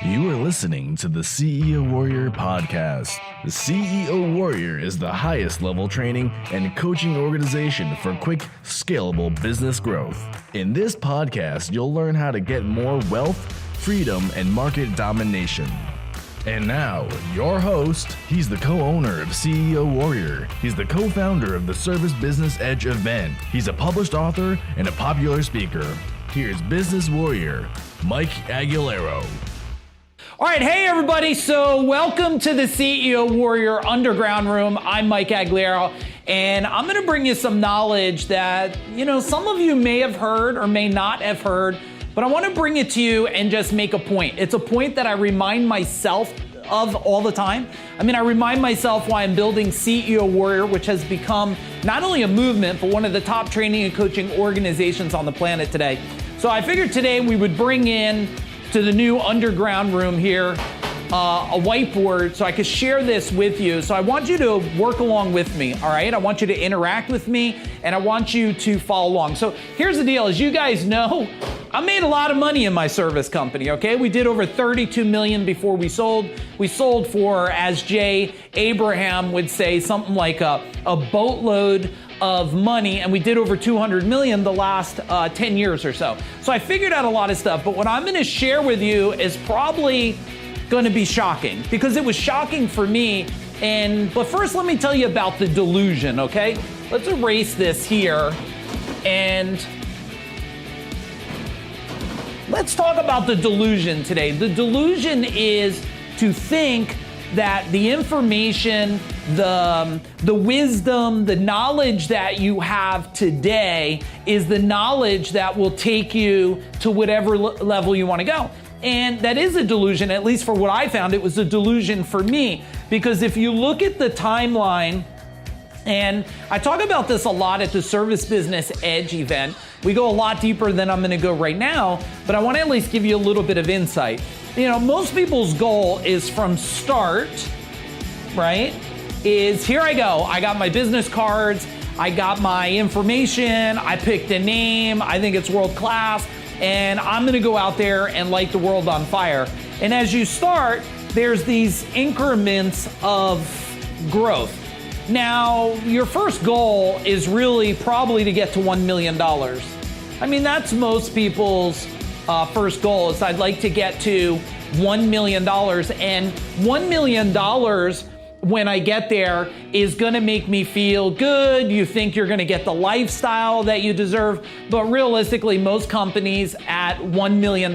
You are listening to the CEO Warrior podcast. The CEO Warrior is the highest level training and coaching organization for quick, scalable business growth. In this podcast, you'll learn how to get more wealth, freedom, and market domination. And now, your host, he's the co-owner of CEO Warrior. He's the co-founder of the Service Business Edge event. He's a published author and a popular speaker. Here's Business Warrior, Mike Aguilera. All right, hey everybody, so welcome to the CEO Warrior Underground Room. I'm Mike Aguilera, and I'm gonna bring you some knowledge that, some of you may have heard or may not have heard, but I wanna bring it to you and just make a point. It's a point that I remind myself of all the time. I remind myself why I'm building CEO Warrior, which has become not only a movement, but one of the top training and coaching organizations on the planet today. So I figured today we would bring in to the new underground room here, a whiteboard so I could share this with you. So I want you to work along with me, all right? I want you to interact with me and I want you to follow along. So here's the deal, as you guys know, I made a lot of money in my service company, okay? We did over 32 million before we sold. We sold for, as Jay Abraham would say, something like a boatload of money, and we did over 200 million the last 10 years or so. So I figured out a lot of stuff, but what I'm gonna share with you is probably gonna be shocking, because it was shocking for me. But first, let me tell you about the delusion, okay? Let's erase this here, and let's talk about the delusion today. The delusion is to think that the information, the wisdom, the knowledge that you have today is the knowledge that will take you to whatever level you want to go. And that is a delusion, at least for what I found. It was a delusion for me, because if you look at the timeline, and I talk about this a lot at the Service Business Edge event. We go a lot deeper than I'm gonna go right now, but I wanna at least give you a little bit of insight. Most people's goal is from start, right? Is here I go. I got my business cards, I got my information, I picked a name, I think it's world class, and I'm gonna go out there and light the world on fire. And as you start, there's these increments of growth. Now, your first goal is really probably to get to $1 million. That's most people's first goal, is I'd like to get to $1 million. And $1 million, when I get there, is gonna make me feel good. You think you're gonna get the lifestyle that you deserve, but realistically, most companies at $1 million,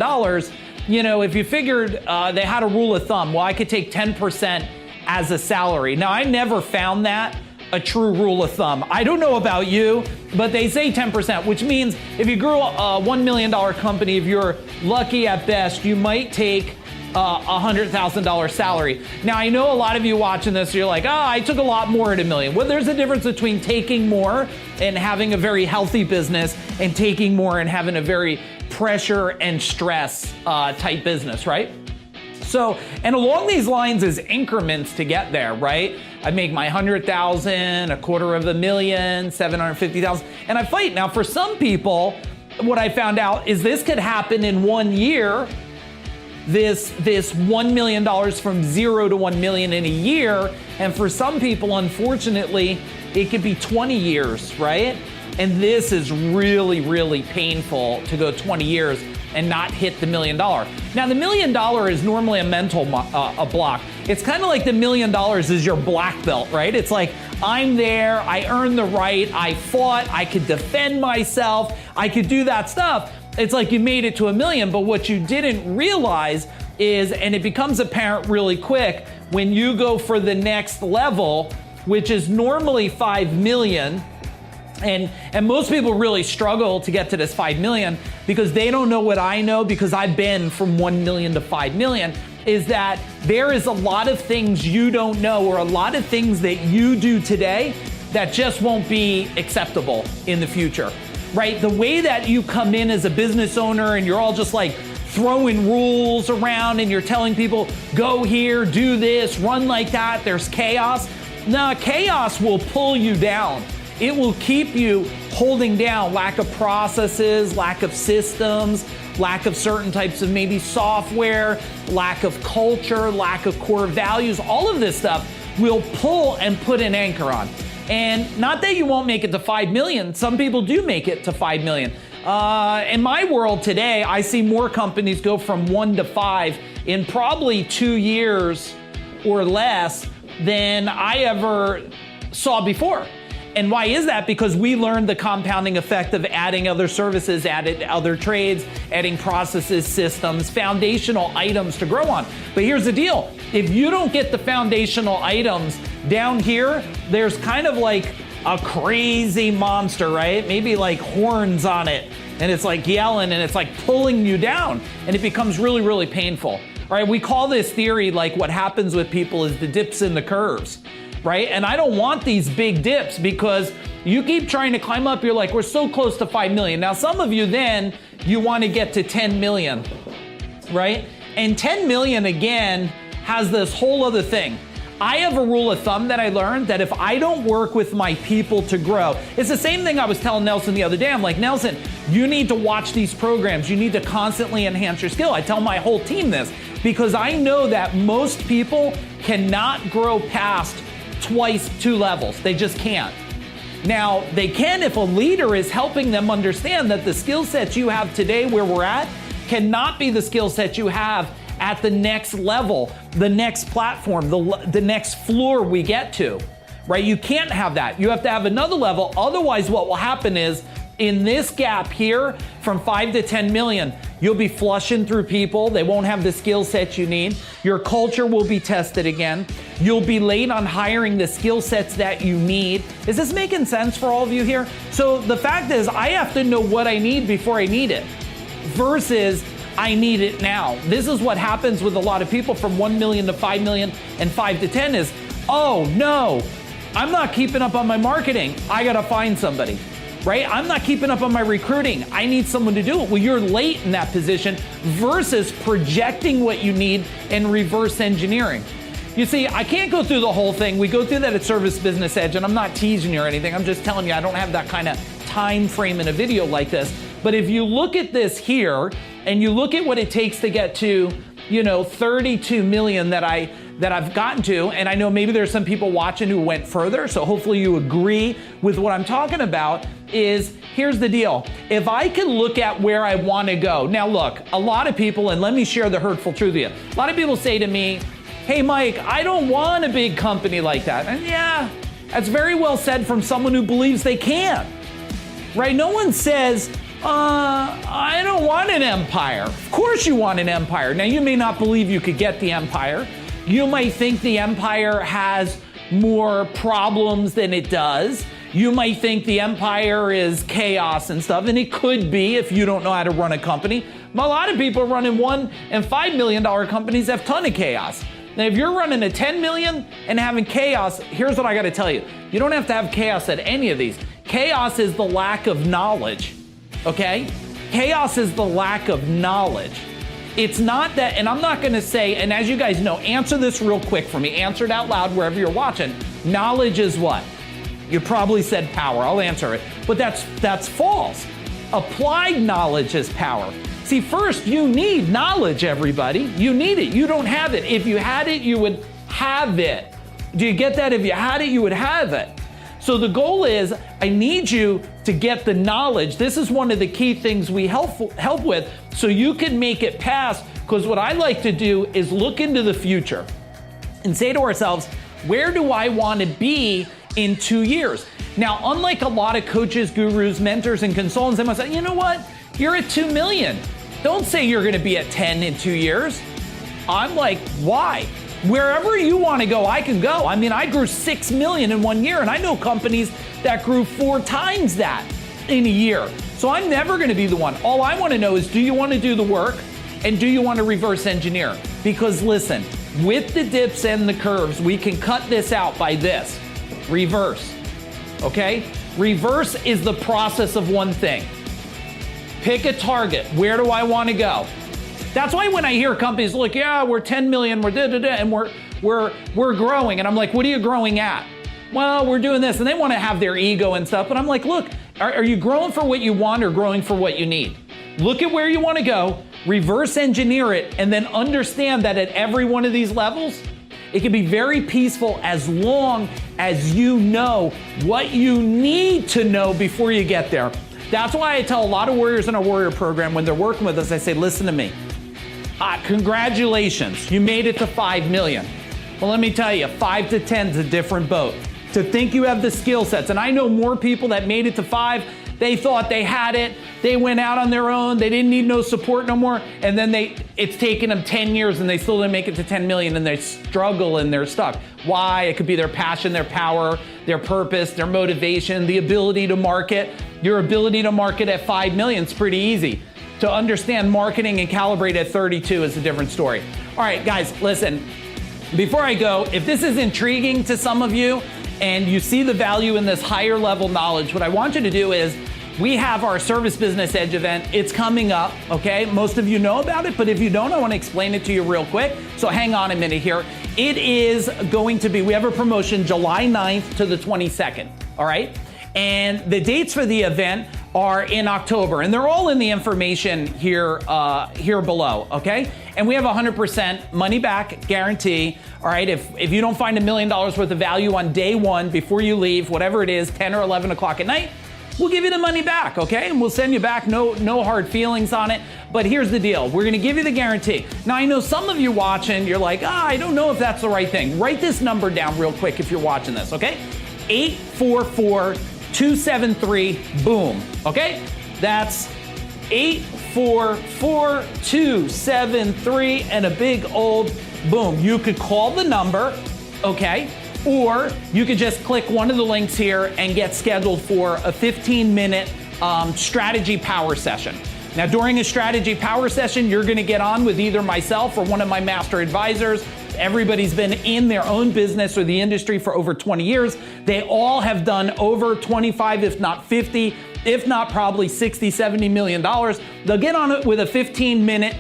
if you figured they had a rule of thumb, well, I could take 10% as a salary. Now, I never found that a true rule of thumb. I don't know about you, but they say 10%, which means if you grew a $1 million company, if you're lucky at best, you might take $100,000 salary. Now, I know a lot of you watching this, you're like, I took a lot more at $1 million. Well, there's a difference between taking more and having a very healthy business and taking more and having a very pressure and stress type business, right? So, and along these lines is increments to get there, right? I make my 100,000, $250,000, 750,000, and I fight. Now, for some people, what I found out is this could happen in 1 year, this $1 million from 0 to 1 million in a year. And for some people, unfortunately, it could be 20 years, right? And this is really, really painful to go 20 years and not hit the $1 million. Now, the $1 million is normally a mental block. It's kind of like the $1 million is your black belt, right? It's like, I'm there, I earned the right, I fought, I could defend myself, I could do that stuff. It's like you made it to $1 million, but what you didn't realize is, and it becomes apparent really quick, when you go for the next level, which is normally 5 million, and most people really struggle to get to this 5 million because they don't know what I know, because I've been from 1 million to 5 million, is that there is a lot of things you don't know, or a lot of things that you do today that just won't be acceptable in the future, right? The way that you come in as a business owner and you're all just like throwing rules around and you're telling people, go here, do this, run like that, there's chaos. Now, chaos will pull you down. It will keep you holding down, lack of processes, lack of systems, lack of certain types of maybe software, lack of culture, lack of core values, all of this stuff will pull and put an anchor on. And not that you won't make it to 5 million, some people do make it to 5 million. In my world today, I see more companies go from 1 to 5 in probably 2 years or less than I ever saw before. And why is that? Because we learned the compounding effect of adding other services, adding other trades, adding processes, systems, foundational items to grow on. But here's the deal. If you don't get the foundational items down here, there's kind of like a crazy monster, right? Maybe like horns on it, and it's like yelling and it's like pulling you down, and it becomes really, really painful, right? We call this theory like what happens with people is the dips and the curves, right? And I don't want these big dips because you keep trying to climb up, you're like, we're so close to 5 million. Now, some of you then, you want to get to 10 million, right? And 10 million again has this whole other thing. I have a rule of thumb that I learned that if I don't work with my people to grow, it's the same thing I was telling Nelson the other day. I'm like, Nelson, you need to watch these programs. You need to constantly enhance your skill. I tell my whole team this because I know that most people cannot grow past twice 2 levels. They just can't. Now, they can if a leader is helping them understand that the skill sets you have today where we're at cannot be the skill set you have at the next level, the next platform, the next floor we get to, right? You can't have that. You have to have another level. Otherwise, what will happen is in this gap here from 5 to 10 million, you'll be flushing through people. They won't have the skill set you need. Your culture will be tested again. You'll be late on hiring the skill sets that you need. Is this making sense for all of you here? So the fact is, I have to know what I need before I need it versus I need it now. This is what happens with a lot of people from 1 million to 5 million and 5 to 10 is, oh no, I'm not keeping up on my marketing. I gotta find somebody, right? I'm not keeping up on my recruiting. I need someone to do it. Well, you're late in that position versus projecting what you need and reverse engineering. You see, I can't go through the whole thing. We go through that at Service Business Edge, and I'm not teasing you or anything. I'm just telling you I don't have that kind of time frame in a video like this. But if you look at this here, and you look at what it takes to get to, 32 million that I've gotten to, and I know maybe there's some people watching who went further, so hopefully you agree with what I'm talking about, is here's the deal. If I can look at where I want to go, now look, a lot of people, and let me share the hurtful truth with you, a lot of people say to me, hey Mike, I don't want a big company like that. And yeah, that's very well said from someone who believes they can, right? No one says, I don't want an empire. Of course you want an empire. Now you may not believe you could get the empire. You might think the empire has more problems than it does. You might think the empire is chaos and stuff, and it could be if you don't know how to run a company. But a lot of people running $1 and $5 million companies have a ton of chaos. Now, if you're running a 10 million and having chaos, here's what I got to tell you. You don't have to have chaos at any of these. Chaos is the lack of knowledge. Okay? Chaos is the lack of knowledge. It's not that, and I'm not going to say, and as you guys know, answer this real quick for me. Answer it out loud wherever you're watching. Knowledge is what? You probably said power. I'll answer it. But that's false. Applied knowledge is power. See, first, you need knowledge, everybody. You need it. You don't have it. If you had it, you would have it. Do you get that? If you had it, you would have it. So the goal is, I need you to get the knowledge. This is one of the key things we help with so you can make it past, because what I like to do is look into the future and say to ourselves, where do I want to be in 2 years? Now, unlike a lot of coaches, gurus, mentors, and consultants, they must say, you know what? You're at 2 million. Don't say you're going to be at 10 in 2 years. I'm like, why? Wherever you want to go, I can go. I mean, I grew 6 million in 1 year, and I know companies that grew 4 times that in a year. So I'm never going to be the one. All I want to know is, do you want to do the work, and do you want to reverse engineer? Because listen, with the dips and the curves, we can cut this out by this. Reverse. Okay? Reverse is the process of one thing. Pick a target. Where do I want to go? That's why when I hear companies look, yeah, we're 10 million, we're da-da-da, and we're growing. And I'm like, what are you growing at? Well, we're doing this. And they want to have their ego and stuff. But I'm like, look, Are you growing for what you want or growing for what you need? Look at where you want to go, reverse engineer it, and then understand that at every one of these levels, it can be very peaceful as long as you know what you need to know before you get there. That's why I tell a lot of warriors in our warrior program when they're working with us, I say, listen to me. Congratulations, you made it to 5 million. Well, let me tell you, 5 to 10 is a different boat. To think you have the skill sets, and I know more people that made it to 5, they thought they had it, they went out on their own, they didn't need no support no more, and then it's taken them 10 years and they still didn't make it to 10 million and they struggle and they're stuck. Why? It could be their passion, their power, their purpose, their motivation, the ability to market. Your ability to market at 5 million is pretty easy. To understand marketing and calibrate at 32 is a different story. All right, guys, listen, before I go, if this is intriguing to some of you and you see the value in this higher level knowledge, what I want you to do is we have our Service Business Edge event. It's coming up, okay? Most of you know about it, but if you don't, I want to explain it to you real quick. So hang on a minute here. It is going to be, we have a promotion July 9th to the 22nd, all right? And the dates for the event are in October, and they're all in the information here below, okay? And we have 100% money back guarantee, all right? If you don't find $1 million worth of value on day one before you leave, whatever it is, 10 or 11 o'clock at night, we'll give you the money back, okay? And we'll send you back, no hard feelings on it. But here's the deal, we're gonna give you the guarantee. Now I know some of you watching, you're like, I don't know if that's the right thing. Write this number down real quick if you're watching this, okay? 844-273-BOOM, okay? That's 844-273 and a big old boom. You could call the number, okay? Or you could just click one of the links here and get scheduled for a 15-minute strategy power session. Now, during a strategy power session, you're gonna get on with either myself or one of my master advisors. Everybody's been in their own business or the industry for over 20 years. They all have done over 25, if not 50, if not probably 60, $70 million. They'll get on it with a 15-minute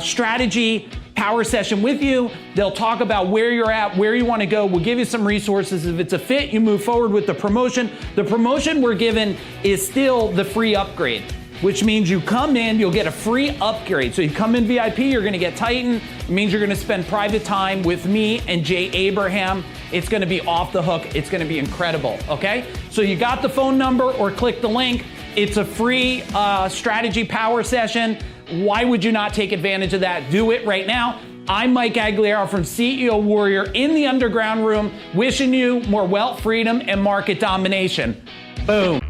strategy power session with you. They'll talk about where you're at, where you want to go. We'll give you some resources. If it's a fit, you move forward with the promotion. The promotion we're given is still the free upgrade, which means you come in, you'll get a free upgrade. So you come in VIP, you're gonna get Titan. It means you're gonna spend private time with me and Jay Abraham. It's gonna be off the hook. It's gonna be incredible, okay? So you got the phone number or click the link. It's a free strategy power session. Why would you not take advantage of that? Do it right now. I'm Mike Aguilera from CEO Warrior in the underground room, wishing you more wealth, freedom, and market domination. Boom.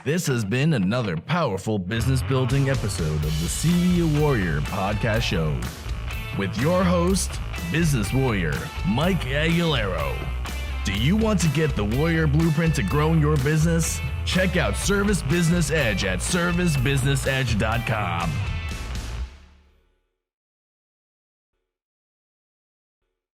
This has been another powerful business building episode of the CEO Warrior podcast show with your host, business warrior, Mike Aguilera. Do you want to get the Warrior Blueprint to growing your business? Check out Service Business Edge at servicebusinessedge.com.